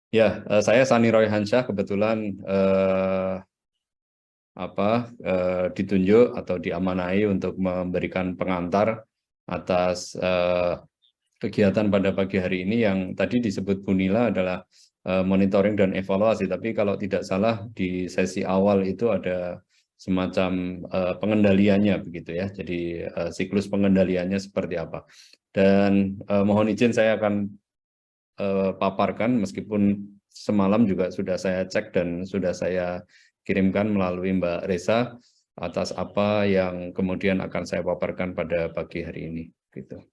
Ya, saya Sani Roy Hansyah kebetulan ditunjuk atau diamanai untuk memberikan pengantar atas kegiatan pada pagi hari ini yang tadi disebut Bu Nila adalah monitoring dan evaluasi. Tapi kalau tidak salah di sesi awal itu ada semacam pengendaliannya begitu ya. Jadi siklus pengendaliannya seperti apa. Dan mohon izin saya akan paparkan meskipun semalam juga sudah saya cek dan sudah saya kirimkan melalui Mbak Reza atas apa yang kemudian akan saya paparkan pada pagi hari ini gitu.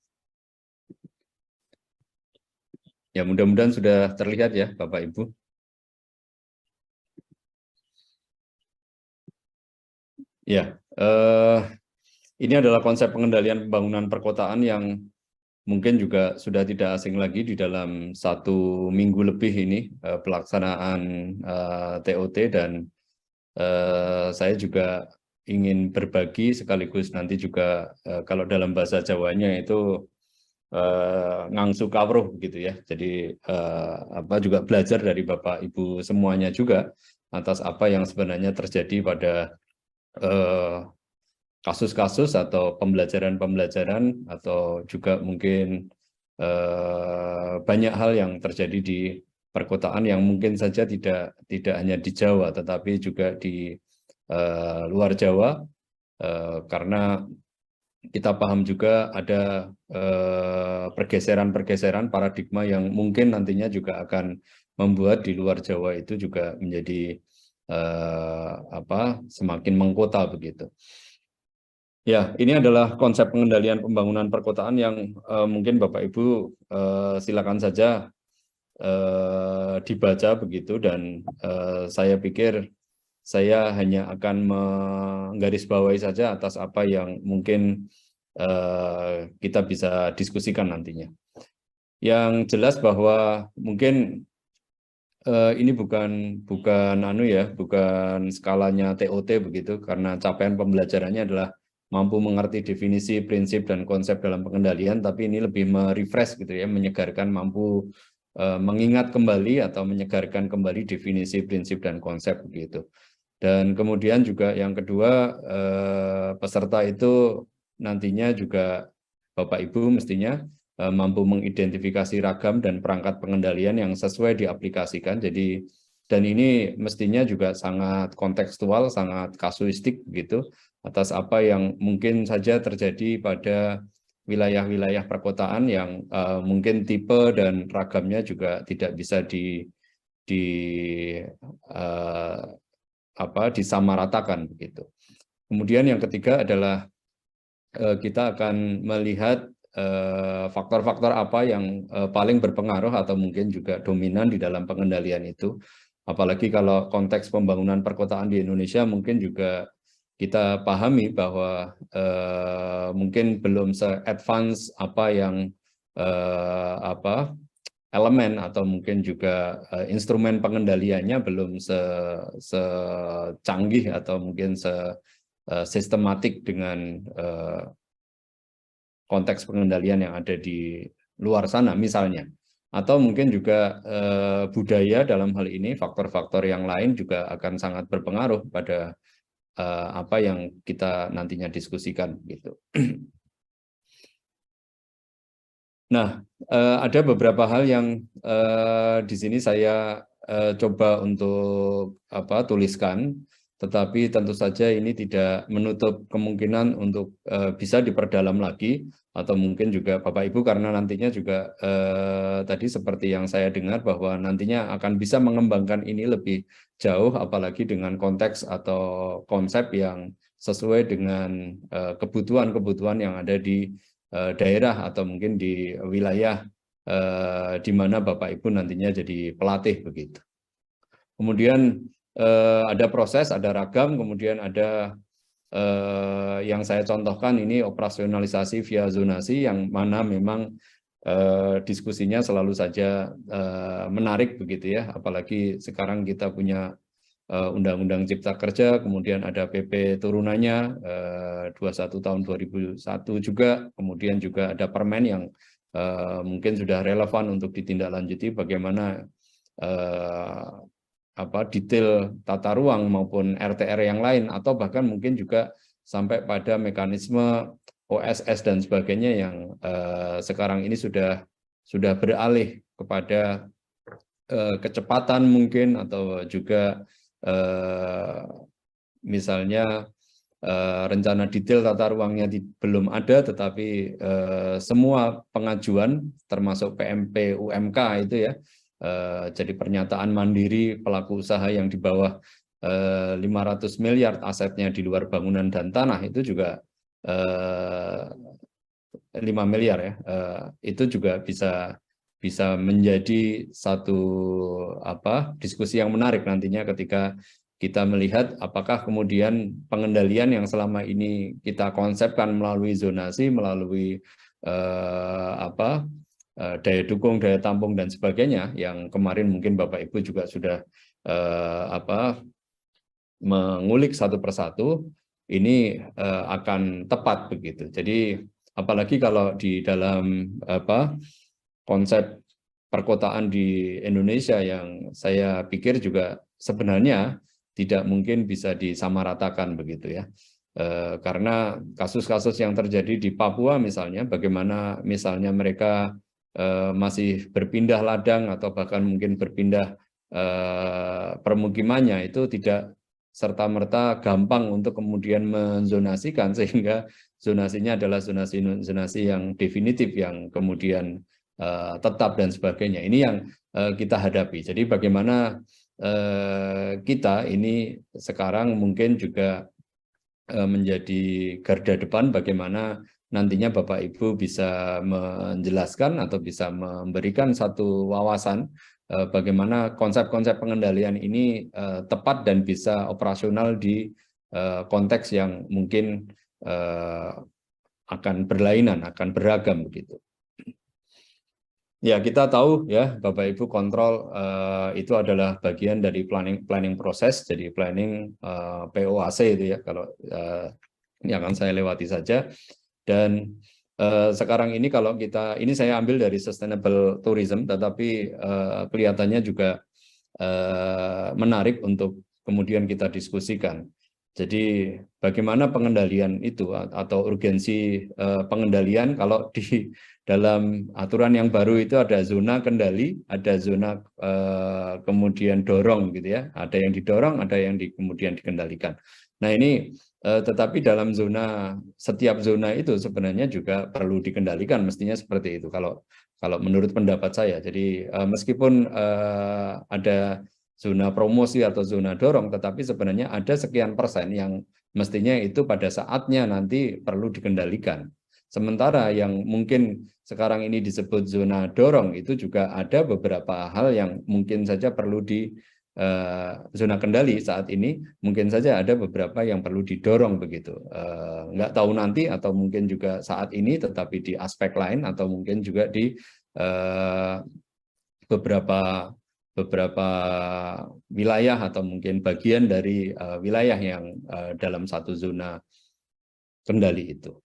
Ya mudah-mudahan sudah terlihat ya Bapak Ibu. Ya, ini adalah konsep pengendalian pembangunan perkotaan yang mungkin juga sudah tidak asing lagi di dalam 1 minggu lebih ini pelaksanaan TOT dan saya juga ingin berbagi sekaligus nanti juga kalau dalam bahasa Jawanya itu ngangsu kawruh gitu ya. Jadi juga belajar dari Bapak Ibu semuanya juga atas apa yang sebenarnya terjadi pada kasus-kasus atau pembelajaran-pembelajaran atau juga mungkin banyak hal yang terjadi di perkotaan yang mungkin saja tidak hanya di Jawa tetapi juga di luar Jawa karena kita paham juga ada pergeseran-pergeseran paradigma yang mungkin nantinya juga akan membuat di luar Jawa itu juga menjadi semakin mengkota begitu. Ya, ini adalah konsep pengendalian pembangunan perkotaan yang mungkin Bapak Ibu silakan saja dibaca begitu dan saya pikir saya hanya akan menggarisbawahi saja atas apa yang mungkin kita bisa diskusikan nantinya. Yang jelas bahwa mungkin ini bukan skalanya TOT begitu karena capaian pembelajarannya adalah mampu mengerti definisi, prinsip dan konsep dalam pengendalian, tapi ini lebih merefresh gitu ya, menyegarkan, mampu mengingat kembali atau menyegarkan kembali definisi, prinsip dan konsep begitu. Dan kemudian juga yang kedua peserta itu nantinya juga Bapak Ibu mestinya mampu mengidentifikasi ragam dan perangkat pengendalian yang sesuai diaplikasikan. Jadi dan ini mestinya juga sangat kontekstual, sangat kasuistik begitu atas apa yang mungkin saja terjadi pada wilayah-wilayah perkotaan yang mungkin tipe dan ragamnya juga tidak bisa uh, disamaratakan begitu. Kemudian yang ketiga adalah kita akan melihat faktor-faktor apa yang paling berpengaruh atau mungkin juga dominan di dalam pengendalian itu. Apalagi kalau konteks pembangunan perkotaan di Indonesia mungkin juga kita pahami bahwa mungkin belum se-advance apa yang elemen atau mungkin juga instrumen pengendaliannya belum secanggih atau mungkin sistematik dengan konteks pengendalian yang ada di luar sana misalnya. Atau mungkin juga budaya dalam hal ini, faktor-faktor yang lain juga akan sangat berpengaruh pada apa yang kita nantinya diskusikan gitu. Nah, ada beberapa hal yang di sini saya coba untuk tuliskan, tetapi tentu saja ini tidak menutup kemungkinan untuk bisa diperdalam lagi, atau mungkin juga Bapak Ibu karena nantinya juga tadi seperti yang saya dengar bahwa nantinya akan bisa mengembangkan ini lebih jauh, apalagi dengan konteks atau konsep yang sesuai dengan kebutuhan-kebutuhan yang ada di daerah atau mungkin di wilayah di mana Bapak Ibu nantinya jadi pelatih begitu. Kemudian ada proses, ada ragam, kemudian ada yang saya contohkan ini operasionalisasi via zonasi yang mana memang diskusinya selalu saja menarik begitu ya, apalagi sekarang kita punya Undang-Undang Cipta Kerja, kemudian ada PP turunannya 21 tahun 2001 juga, kemudian juga ada permen yang mungkin sudah relevan untuk ditindaklanjuti bagaimana detail tata ruang maupun RTR yang lain, atau bahkan mungkin juga sampai pada mekanisme OSS dan sebagainya yang sekarang ini sudah beralih kepada kecepatan mungkin, atau juga misalnya rencana detail tata ruangnya belum ada, tetapi semua pengajuan termasuk PMP UMK itu ya, jadi pernyataan mandiri pelaku usaha yang di bawah 500 miliar asetnya di luar bangunan dan tanah itu juga 5 miliar ya, itu juga bisa menjadi satu diskusi yang menarik nantinya ketika kita melihat apakah kemudian pengendalian yang selama ini kita konsepkan melalui zonasi, melalui daya dukung, daya tampung dan sebagainya, yang kemarin mungkin Bapak Ibu juga sudah mengulik satu persatu, ini akan tepat begitu. Jadi apalagi kalau di dalam konsep perkotaan di Indonesia yang saya pikir juga sebenarnya tidak mungkin bisa disamaratakan begitu ya. Karena kasus-kasus yang terjadi di Papua misalnya, bagaimana misalnya mereka masih berpindah ladang atau bahkan mungkin berpindah permukimannya, itu tidak serta-merta gampang untuk kemudian menzonasikan, sehingga zonasinya adalah zonasi yang definitif, yang kemudian tetap dan sebagainya. Ini yang kita hadapi. Jadi bagaimana kita ini sekarang mungkin juga menjadi garda depan, bagaimana nantinya Bapak Ibu bisa menjelaskan atau bisa memberikan satu wawasan bagaimana konsep-konsep pengendalian ini tepat dan bisa operasional di konteks yang mungkin akan berlainan, akan beragam begitu. Ya, kita tahu ya Bapak Ibu, kontrol itu adalah bagian dari planning proses, jadi planning POAC itu ya, kalau ini akan saya lewati saja. Dan sekarang ini kalau kita, ini saya ambil dari sustainable tourism, tetapi kelihatannya juga menarik untuk kemudian kita diskusikan. Jadi bagaimana pengendalian itu atau urgensi pengendalian, kalau di dalam aturan yang baru itu ada zona kendali, ada zona kemudian dorong gitu ya, ada yang didorong, ada yang kemudian dikendalikan. Nah ini tetapi dalam setiap zona itu sebenarnya juga perlu dikendalikan, mestinya seperti itu kalau menurut pendapat saya. Jadi meskipun ada zona promosi atau zona dorong, tetapi sebenarnya ada sekian persen yang mestinya itu pada saatnya nanti perlu dikendalikan. Sementara yang mungkin sekarang ini disebut zona dorong itu juga ada beberapa hal yang mungkin saja perlu di zona kendali saat ini, mungkin saja ada beberapa yang perlu didorong begitu. Nggak tahu nanti, atau mungkin juga saat ini tetapi di aspek lain, atau mungkin juga di beberapa wilayah atau mungkin bagian dari wilayah yang dalam satu zona kendali itu.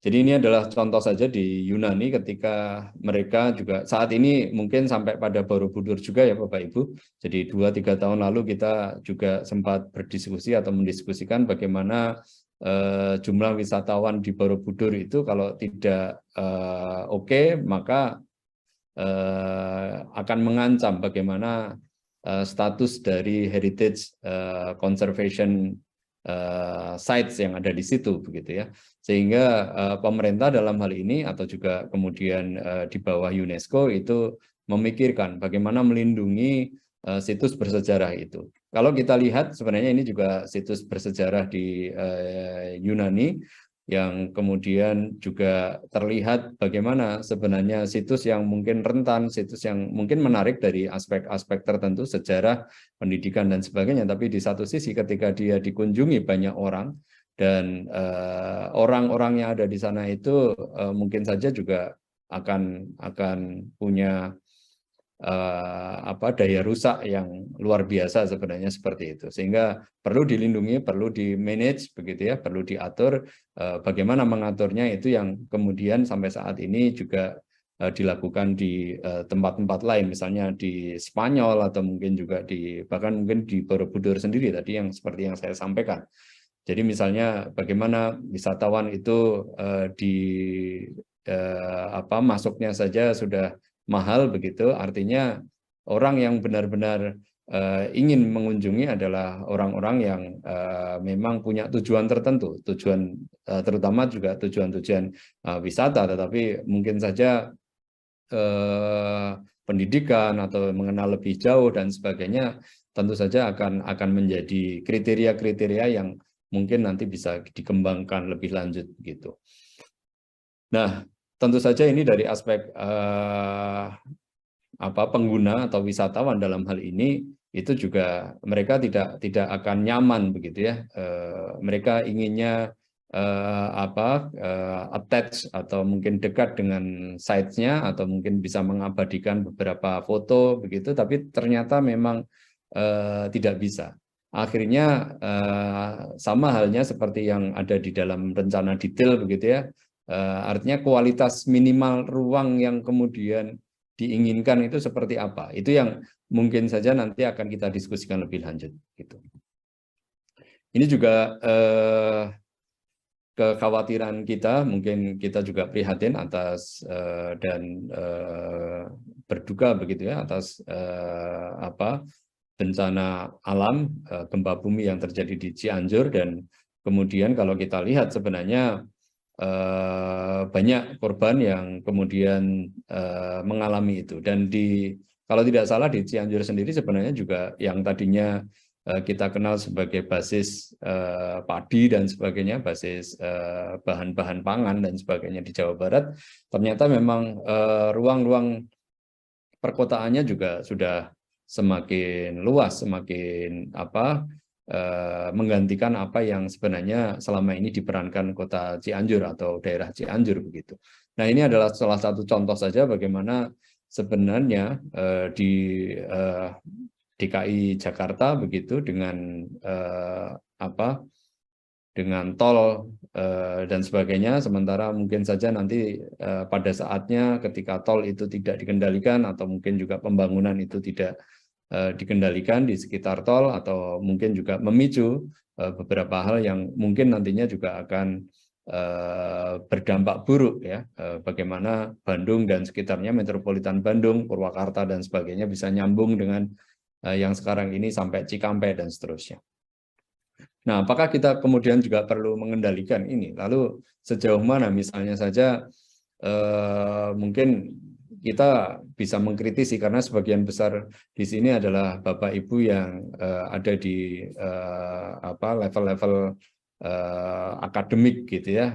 Jadi ini adalah contoh saja di Yunani, ketika mereka juga saat ini mungkin sampai pada Borobudur juga ya Bapak Ibu. Jadi 2-3 tahun lalu kita juga sempat berdiskusi atau mendiskusikan bagaimana jumlah wisatawan di Borobudur itu kalau tidak oke, maka akan mengancam bagaimana status dari heritage conservation sites yang ada di situ begitu ya. Sehingga pemerintah dalam hal ini atau juga kemudian di bawah UNESCO itu memikirkan bagaimana melindungi situs bersejarah itu. Kalau kita lihat sebenarnya ini juga situs bersejarah di Yunani, yang kemudian juga terlihat bagaimana sebenarnya situs yang mungkin rentan, situs yang mungkin menarik dari aspek-aspek tertentu, sejarah, pendidikan, dan sebagainya. Tapi di satu sisi ketika dia dikunjungi banyak orang, dan orang-orang yang ada di sana itu mungkin saja juga akan punya daya rusak yang luar biasa sebenarnya seperti itu, sehingga perlu dilindungi, perlu di manage begitu ya, perlu diatur. Bagaimana mengaturnya itu yang kemudian sampai saat ini juga dilakukan di tempat-tempat lain, misalnya di Spanyol atau mungkin juga bahkan mungkin di Borobudur sendiri tadi yang seperti yang saya sampaikan. Jadi misalnya bagaimana wisatawan itu masuknya saja sudah mahal begitu, artinya orang yang benar-benar ingin mengunjungi adalah orang-orang yang memang punya tujuan tertentu, terutama juga tujuan-tujuan wisata, tetapi mungkin saja pendidikan atau mengenal lebih jauh dan sebagainya, tentu saja akan menjadi kriteria-kriteria yang mungkin nanti bisa dikembangkan lebih lanjut gitu. Nah, tentu saja ini dari aspek pengguna atau wisatawan dalam hal ini itu juga mereka tidak akan nyaman begitu ya. Mereka inginnya attach atau mungkin dekat dengan site-nya atau mungkin bisa mengabadikan beberapa foto begitu, tapi ternyata memang tidak bisa. Akhirnya sama halnya seperti yang ada di dalam rencana detail begitu ya. Artinya kualitas minimal ruang yang kemudian diinginkan itu seperti apa? Itu yang mungkin saja nanti akan kita diskusikan lebih lanjut. Gitu. Ini juga kekhawatiran kita, mungkin kita juga prihatin atas dan berduka begitu ya atas bencana alam gempa bumi yang terjadi di Cianjur, dan kemudian kalau kita lihat sebenarnya banyak korban yang kemudian mengalami itu, dan kalau tidak salah di Cianjur sendiri sebenarnya juga yang tadinya kita kenal sebagai basis padi dan sebagainya, basis bahan-bahan pangan dan sebagainya di Jawa Barat, ternyata memang ruang-ruang perkotaannya juga sudah semakin luas, semakin menggantikan apa yang sebenarnya selama ini diperankan kota Cianjur atau daerah Cianjur begitu. Nah, ini adalah salah satu contoh saja bagaimana sebenarnya di DKI Jakarta begitu dengan dengan tol dan sebagainya, sementara mungkin saja nanti pada saatnya ketika tol itu tidak dikendalikan atau mungkin juga pembangunan itu tidak dikendalikan di sekitar tol, atau mungkin juga memicu beberapa hal yang mungkin nantinya juga akan berdampak buruk ya, bagaimana Bandung dan sekitarnya, metropolitan Bandung, Purwakarta dan sebagainya bisa nyambung dengan yang sekarang ini sampai Cikampek dan seterusnya. Nah, apakah kita kemudian juga perlu mengendalikan ini? Lalu sejauh mana misalnya saja mungkin kita bisa mengkritisi, karena sebagian besar di sini adalah Bapak Ibu yang ada di level-level akademik gitu ya,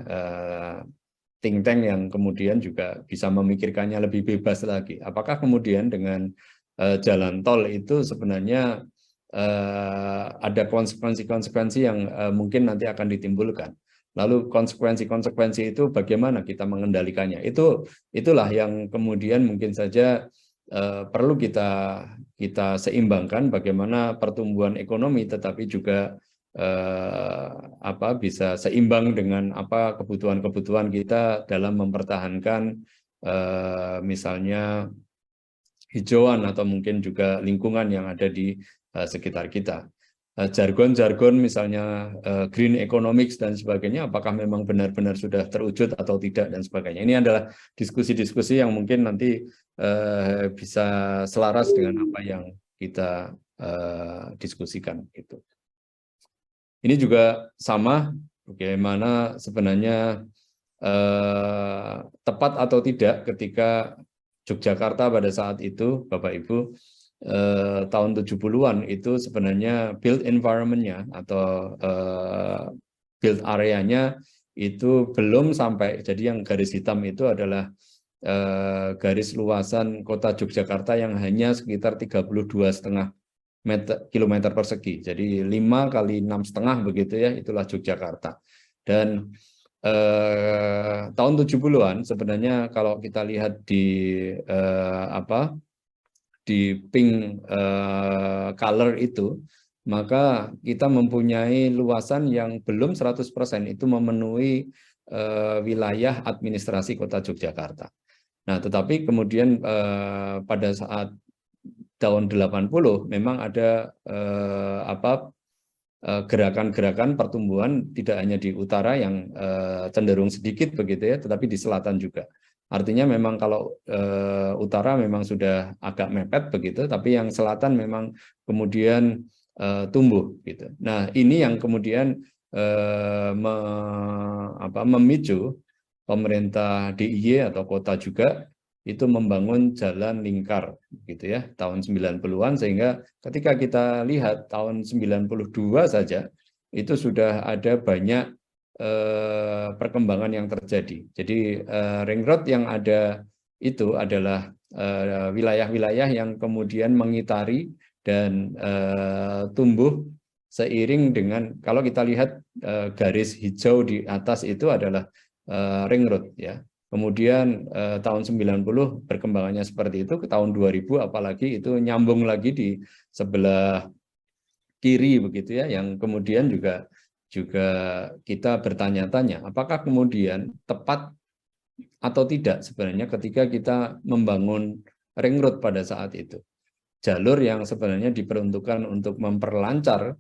think tank yang kemudian juga bisa memikirkannya lebih bebas lagi. Apakah kemudian dengan jalan tol itu sebenarnya ada konsekuensi-konsekuensi yang mungkin nanti akan ditimbulkan. Lalu konsekuensi-konsekuensi itu bagaimana kita mengendalikannya? Itulah yang kemudian mungkin saja perlu kita seimbangkan, bagaimana pertumbuhan ekonomi tetapi juga bisa seimbang dengan kebutuhan-kebutuhan kita dalam mempertahankan misalnya hijauan atau mungkin juga lingkungan yang ada di sekitar kita. Jargon-jargon misalnya green economics dan sebagainya, apakah memang benar-benar sudah terwujud atau tidak dan sebagainya. Ini adalah diskusi-diskusi yang mungkin nanti bisa selaras dengan apa yang kita diskusikan. Gitu. Ini juga sama, bagaimana sebenarnya tepat atau tidak ketika Yogyakarta pada saat itu, Bapak Ibu, tahun 70-an itu sebenarnya built environment-nya atau built area-nya itu belum sampai, jadi yang garis hitam itu adalah garis luasan kota Yogyakarta yang hanya sekitar 32,5 kilometer persegi, jadi 5 kali 6,5 begitu ya, itulah Yogyakarta. Dan tahun 70-an sebenarnya kalau kita lihat di di pink color itu, maka kita mempunyai luasan yang belum 100% itu memenuhi wilayah administrasi kota Yogyakarta. Nah, tetapi kemudian pada saat tahun 80 memang ada gerakan-gerakan pertumbuhan tidak hanya di utara yang cenderung sedikit begitu ya, tetapi di selatan juga. Artinya memang kalau utara memang sudah agak mepet begitu, tapi yang selatan memang kemudian tumbuh gitu. Nah, ini yang kemudian memicu pemerintah DIY atau kota juga itu membangun jalan lingkar gitu ya tahun 90-an, sehingga ketika kita lihat tahun 92 saja itu sudah ada banyak perkembangan yang terjadi. Jadi ring road yang ada itu adalah wilayah-wilayah yang kemudian mengitari dan tumbuh seiring dengan, kalau kita lihat garis hijau di atas itu adalah ring road ya. Kemudian tahun 90 perkembangannya seperti itu, ke tahun 2000 apalagi itu nyambung lagi di sebelah kiri begitu ya, yang kemudian juga kita bertanya-tanya apakah kemudian tepat atau tidak sebenarnya ketika kita membangun ring road pada saat itu. Jalur yang sebenarnya diperuntukkan untuk memperlancar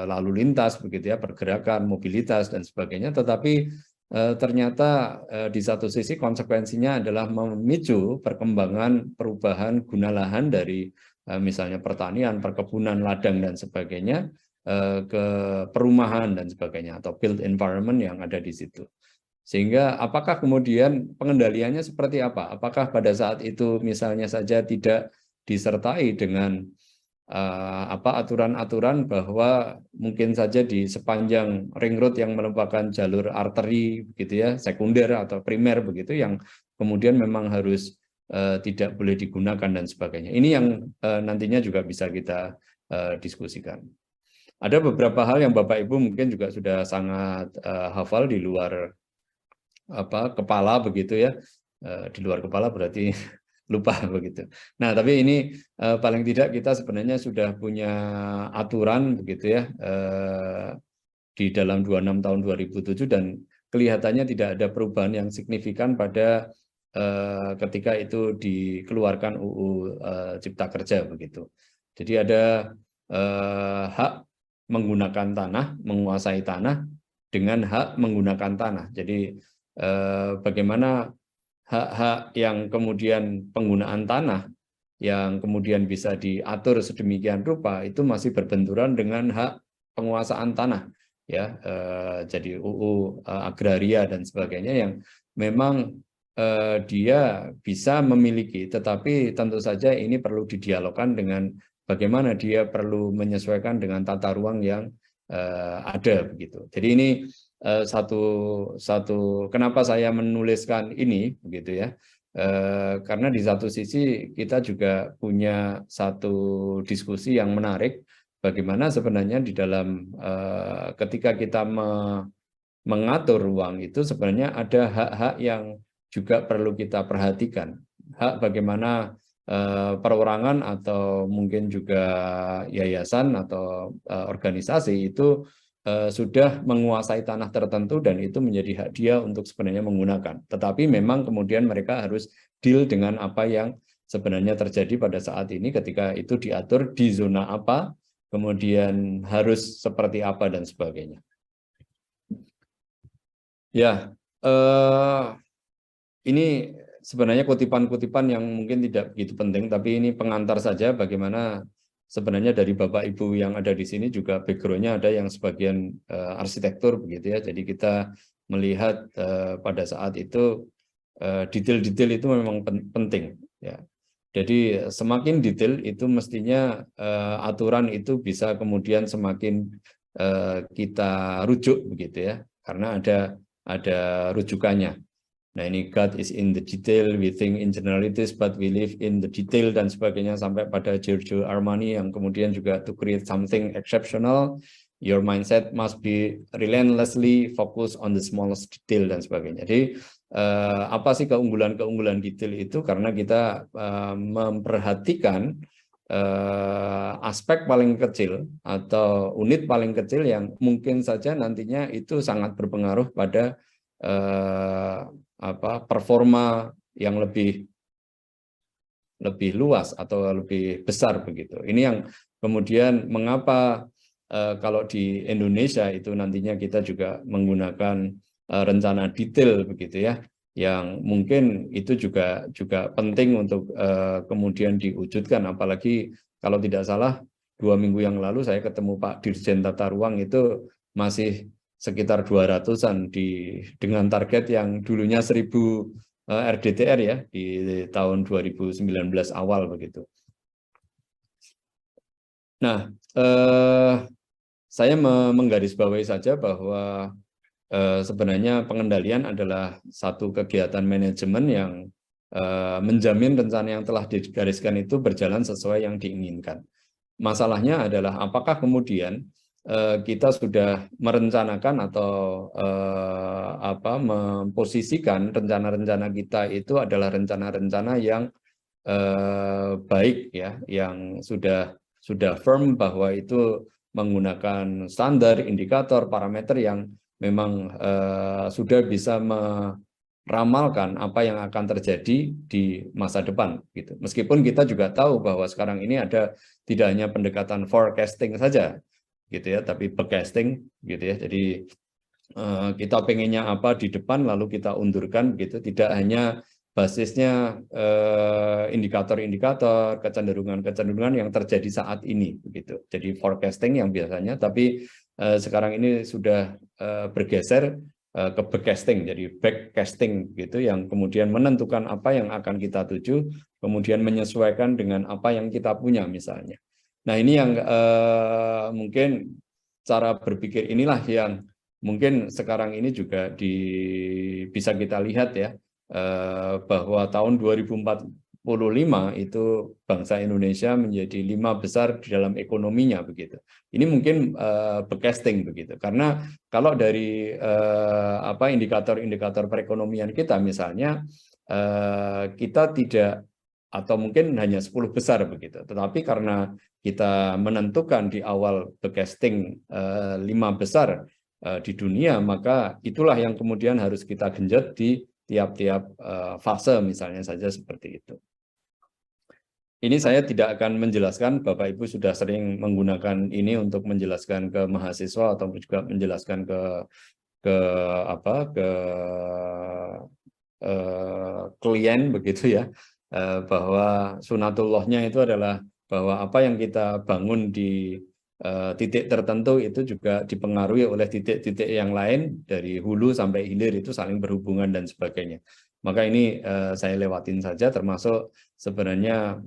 lalu lintas begitu ya, pergerakan, mobilitas dan sebagainya, tetapi ternyata di satu sisi konsekuensinya adalah memicu perkembangan perubahan guna lahan dari misalnya pertanian, perkebunan, ladang dan sebagainya ke perumahan dan sebagainya, atau built environment yang ada di situ. Sehingga apakah kemudian pengendaliannya seperti apa? Apakah pada saat itu misalnya saja tidak disertai dengan aturan-aturan bahwa mungkin saja di sepanjang ring road yang merupakan jalur arteri begitu ya, sekunder atau primer begitu, yang kemudian memang harus tidak boleh digunakan dan sebagainya. Ini yang nantinya juga bisa kita diskusikan. Ada beberapa hal yang Bapak Ibu mungkin juga sudah sangat hafal di luar kepala begitu ya, di luar kepala berarti lupa begitu. Nah, tapi ini paling tidak kita sebenarnya sudah punya aturan begitu ya di dalam 26 tahun 2007, dan kelihatannya tidak ada perubahan yang signifikan pada ketika itu dikeluarkan UU Cipta Kerja begitu. Jadi ada hak menggunakan tanah, menguasai tanah dengan hak menggunakan tanah. Jadi bagaimana hak-hak yang kemudian penggunaan tanah yang kemudian bisa diatur sedemikian rupa itu masih berbenturan dengan hak penguasaan tanah ya, jadi UU agraria dan sebagainya, yang memang dia bisa memiliki, tetapi tentu saja ini perlu didialogkan dengan bagaimana dia perlu menyesuaikan dengan tata ruang yang ada begitu. Jadi ini satu kenapa saya menuliskan ini begitu ya, karena di satu sisi kita juga punya satu diskusi yang menarik, bagaimana sebenarnya di dalam ketika kita mengatur ruang itu sebenarnya ada hak-hak yang juga perlu kita perhatikan. Hak bagaimana perorangan atau mungkin juga yayasan atau organisasi itu sudah menguasai tanah tertentu dan itu menjadi hak dia untuk sebenarnya menggunakan. Tetapi memang kemudian mereka harus deal dengan apa yang sebenarnya terjadi pada saat ini ketika itu diatur di zona apa, kemudian harus seperti apa dan sebagainya. Ya, ini sebenarnya kutipan-kutipan yang mungkin tidak begitu penting, tapi ini pengantar saja bagaimana sebenarnya dari Bapak Ibu yang ada di sini juga background-nya ada yang sebagian arsitektur begitu ya. Jadi kita melihat pada saat itu detail-detail itu memang penting ya. Jadi semakin detail itu mestinya aturan itu bisa kemudian semakin kita rujuk begitu ya, karena ada rujukannya. Nah ini God is in the detail, we think in generalities but we live in the detail dan sebagainya, sampai pada Giorgio Armani yang kemudian juga to create something exceptional, your mindset must be relentlessly focused on the smallest detail dan sebagainya. Jadi apa sih keunggulan-keunggulan detail itu? Karena kita memperhatikan aspek paling kecil atau unit paling kecil yang mungkin saja nantinya itu sangat berpengaruh pada performa yang lebih luas atau lebih besar begitu. Ini yang kemudian mengapa kalau di Indonesia itu nantinya kita juga menggunakan rencana detail begitu ya, yang mungkin itu juga penting untuk kemudian diwujudkan. Apalagi kalau tidak salah 2 minggu yang lalu saya ketemu Pak Dirjen Tata Ruang itu masih sekitar 200-an dengan target yang dulunya 1000 RDTR ya di tahun 2019 awal begitu. Nah, saya menggarisbawahi saja bahwa sebenarnya pengendalian adalah satu kegiatan manajemen yang menjamin rencana yang telah digariskan itu berjalan sesuai yang diinginkan. Masalahnya adalah apakah kemudian kita sudah merencanakan atau memposisikan rencana-rencana kita itu adalah rencana-rencana yang baik ya, yang sudah firm bahwa itu menggunakan standar, indikator, parameter yang memang sudah bisa meramalkan apa yang akan terjadi di masa depan gitu. Meskipun kita juga tahu bahwa sekarang ini ada tidak hanya pendekatan forecasting saja gitu ya, tapi backcasting gitu ya. Jadi kita pengennya apa di depan lalu kita undurkan gitu, tidak hanya basisnya indikator-indikator, kecenderungan-kecenderungan yang terjadi saat ini begitu. Jadi forecasting yang biasanya, tapi sekarang ini sudah bergeser ke backcasting, jadi backcasting gitu, yang kemudian menentukan apa yang akan kita tuju, kemudian menyesuaikan dengan apa yang kita punya misalnya. Nah ini yang mungkin cara berpikir inilah yang mungkin sekarang ini juga bisa kita lihat ya, bahwa tahun 2045 itu bangsa Indonesia menjadi 5 besar di dalam ekonominya begitu. Ini mungkin backcasting begitu, karena kalau dari indikator-indikator perekonomian kita misalnya kita tidak, atau mungkin hanya 10 besar begitu. Tetapi karena kita menentukan di awal backcasting 5 besar di dunia, maka itulah yang kemudian harus kita genjot di tiap-tiap fase misalnya saja seperti itu. Ini saya tidak akan menjelaskan, Bapak Ibu sudah sering menggunakan ini untuk menjelaskan ke mahasiswa atau juga menjelaskan ke klien begitu ya, bahwa sunatullahnya itu adalah bahwa apa yang kita bangun di titik tertentu itu juga dipengaruhi oleh titik-titik yang lain, dari hulu sampai hilir itu saling berhubungan dan sebagainya. Maka ini saya lewatin saja, termasuk sebenarnya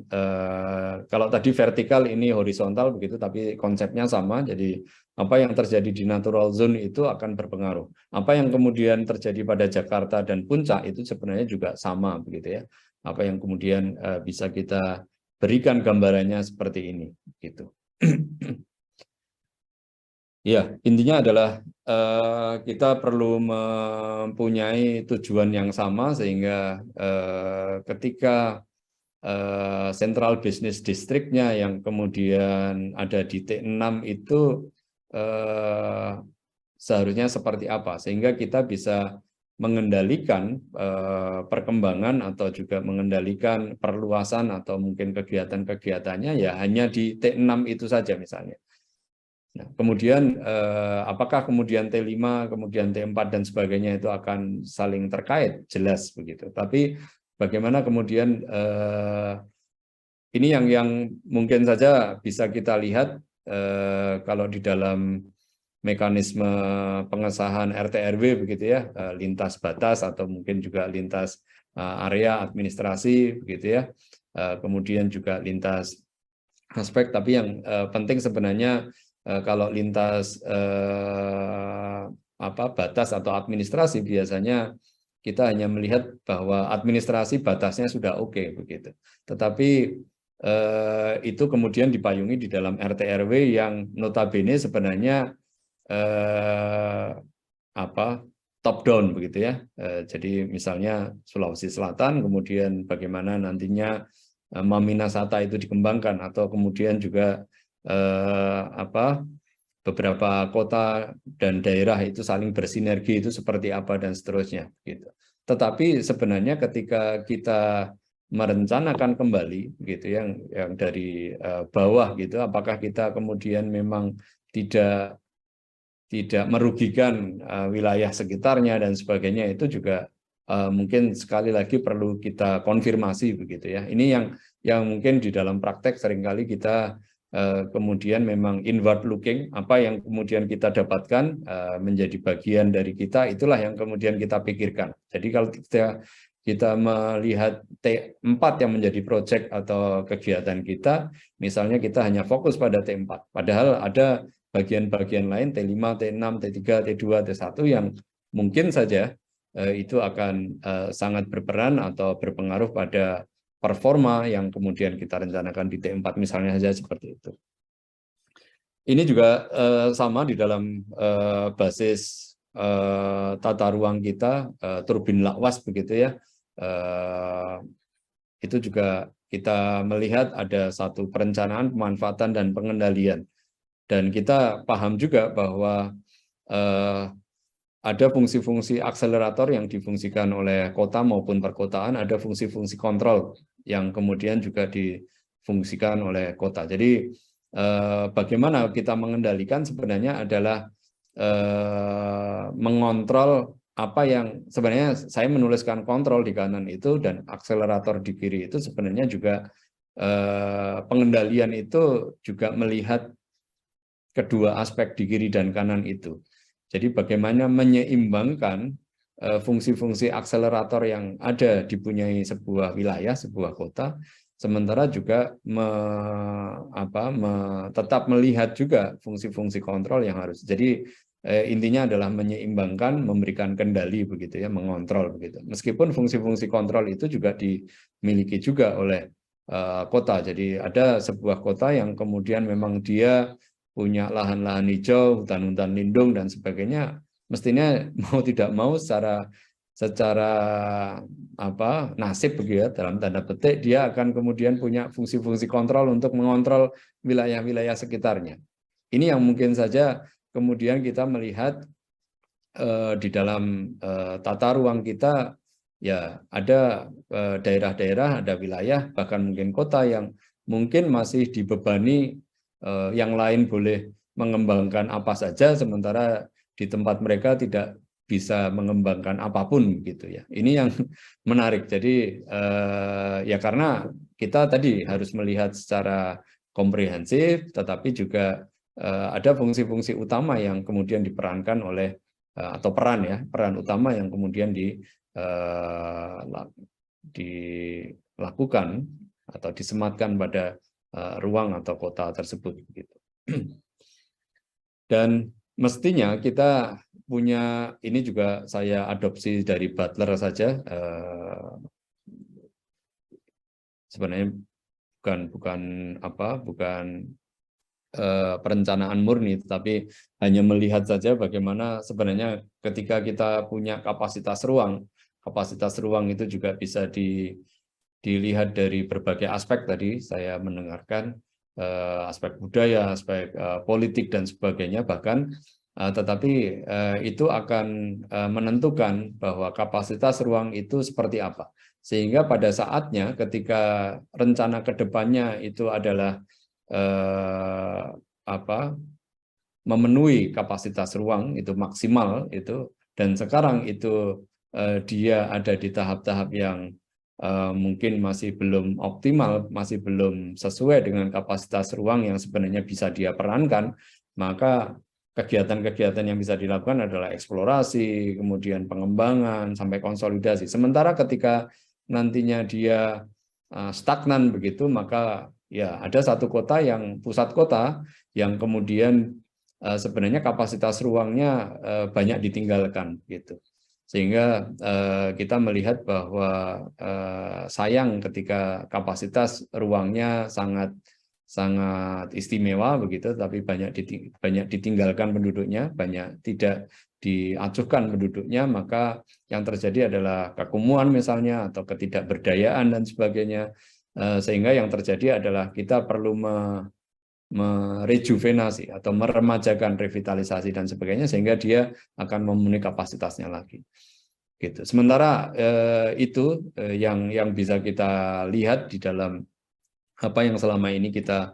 kalau tadi vertikal ini horizontal begitu, tapi konsepnya sama. Jadi apa yang terjadi di natural zone itu akan berpengaruh. Apa yang kemudian terjadi pada Jakarta dan Puncak itu sebenarnya juga sama begitu ya. Apa yang kemudian bisa kita berikan gambarannya seperti ini gitu. Ya, intinya adalah kita perlu mempunyai tujuan yang sama, sehingga ketika Central Business District-nya yang kemudian ada di T6 itu seharusnya seperti apa, sehingga kita bisa mengendalikan perkembangan atau juga mengendalikan perluasan atau mungkin kegiatan-kegiatannya ya hanya di T6 itu saja misalnya. Nah, kemudian apakah kemudian T5, kemudian T4 dan sebagainya itu akan saling terkait? Jelas begitu. Tapi bagaimana kemudian ini yang mungkin saja bisa kita lihat kalau di dalam mekanisme pengesahan RT/RW begitu ya, lintas batas atau mungkin juga lintas area administrasi begitu ya, kemudian juga lintas aspek. Tapi yang penting sebenarnya kalau lintas batas atau administrasi, biasanya kita hanya melihat bahwa administrasi batasnya sudah oke begitu. Tetapi itu kemudian dipayungi di dalam RT/RW yang notabene sebenarnya top down begitu ya. Jadi misalnya Sulawesi Selatan, kemudian bagaimana nantinya Maminasata itu dikembangkan, atau kemudian juga beberapa kota dan daerah itu saling bersinergi itu seperti apa dan seterusnya gitu. Tetapi sebenarnya ketika kita merencanakan kembali gitu yang dari bawah gitu, apakah kita kemudian memang tidak merugikan wilayah sekitarnya dan sebagainya, itu juga mungkin sekali lagi perlu kita konfirmasi begitu ya. Ini yang mungkin di dalam praktek seringkali kita kemudian memang inward looking, apa yang kemudian kita dapatkan menjadi bagian dari kita, itulah yang kemudian kita pikirkan. Jadi kalau kita melihat T4 yang menjadi proyek atau kegiatan kita, misalnya kita hanya fokus pada T4, padahal ada bagian-bagian lain T5, T6, T3, T2, T1 yang mungkin saja itu akan sangat berperan atau berpengaruh pada performa yang kemudian kita rencanakan di T4 misalnya saja seperti itu. Ini juga sama di dalam basis tata ruang kita, turbin lakwas begitu ya. Itu juga kita melihat ada satu perencanaan, pemanfaatan, dan pengendalian. Dan kita paham juga bahwa ada fungsi-fungsi akselerator yang difungsikan oleh kota maupun perkotaan, ada fungsi-fungsi kontrol yang kemudian juga difungsikan oleh kota. Jadi bagaimana kita mengendalikan sebenarnya adalah mengontrol apa yang sebenarnya saya menuliskan kontrol di kanan itu dan akselerator di kiri itu sebenarnya juga pengendalian itu juga melihat kedua aspek di kiri dan kanan itu. Jadi bagaimana menyeimbangkan fungsi-fungsi akselerator yang ada dipunyai sebuah wilayah, sebuah kota, sementara juga tetap melihat juga fungsi-fungsi kontrol yang harus. Jadi intinya adalah menyeimbangkan, memberikan kendali begitu ya, mengontrol begitu. Meskipun fungsi-fungsi kontrol itu juga dimiliki juga oleh kota. Jadi ada sebuah kota yang kemudian memang dia punya lahan-lahan hijau, hutan-hutan lindung dan sebagainya, mestinya mau tidak mau secara nasib begitu ya, dalam tanda petik dia akan kemudian punya fungsi-fungsi kontrol untuk mengontrol wilayah-wilayah sekitarnya. Ini yang mungkin saja kemudian kita melihat di dalam tata ruang kita, ya ada daerah-daerah, ada wilayah, bahkan mungkin kota yang mungkin masih dibebani yang lain boleh mengembangkan apa saja, sementara di tempat mereka tidak bisa mengembangkan apapun gitu ya. Ini yang menarik. Jadi ya karena kita tadi harus melihat secara komprehensif, tetapi juga ada fungsi-fungsi utama yang kemudian diperankan oleh atau peran utama yang kemudian dilakukan atau disematkan pada ruang atau kota tersebut gitu. Dan mestinya kita punya, ini juga saya adopsi dari Butler saja, sebenarnya bukan perencanaan murni, tetapi hanya melihat saja bagaimana sebenarnya ketika kita punya kapasitas ruang itu juga bisa dilihat dari berbagai aspek. Tadi saya mendengarkan aspek budaya, aspek politik dan sebagainya bahkan, tetapi itu akan menentukan bahwa kapasitas ruang itu seperti apa. Sehingga pada saatnya ketika rencana ke depannya itu adalah memenuhi kapasitas ruang itu maksimal itu, dan sekarang itu dia ada di tahap-tahap yang mungkin masih belum optimal, masih belum sesuai dengan kapasitas ruang yang sebenarnya bisa dia perankan, maka kegiatan-kegiatan yang bisa dilakukan adalah eksplorasi, kemudian pengembangan, sampai konsolidasi. Sementara ketika nantinya dia stagnan begitu, maka ya ada satu kota yang pusat kota yang kemudian sebenarnya kapasitas ruangnya banyak ditinggalkan gitu. Sehingga kita melihat bahwa sayang ketika kapasitas ruangnya sangat istimewa begitu, tapi banyak ditinggalkan penduduknya, banyak tidak diacuhkan penduduknya, maka yang terjadi adalah kekumuhan misalnya atau ketidakberdayaan dan sebagainya, sehingga yang terjadi adalah kita perlu merejuvenasi atau meremajakan, revitalisasi dan sebagainya, sehingga dia akan memenuhi kapasitasnya lagi. Gitu. Sementara itu yang bisa kita lihat di dalam apa yang selama ini kita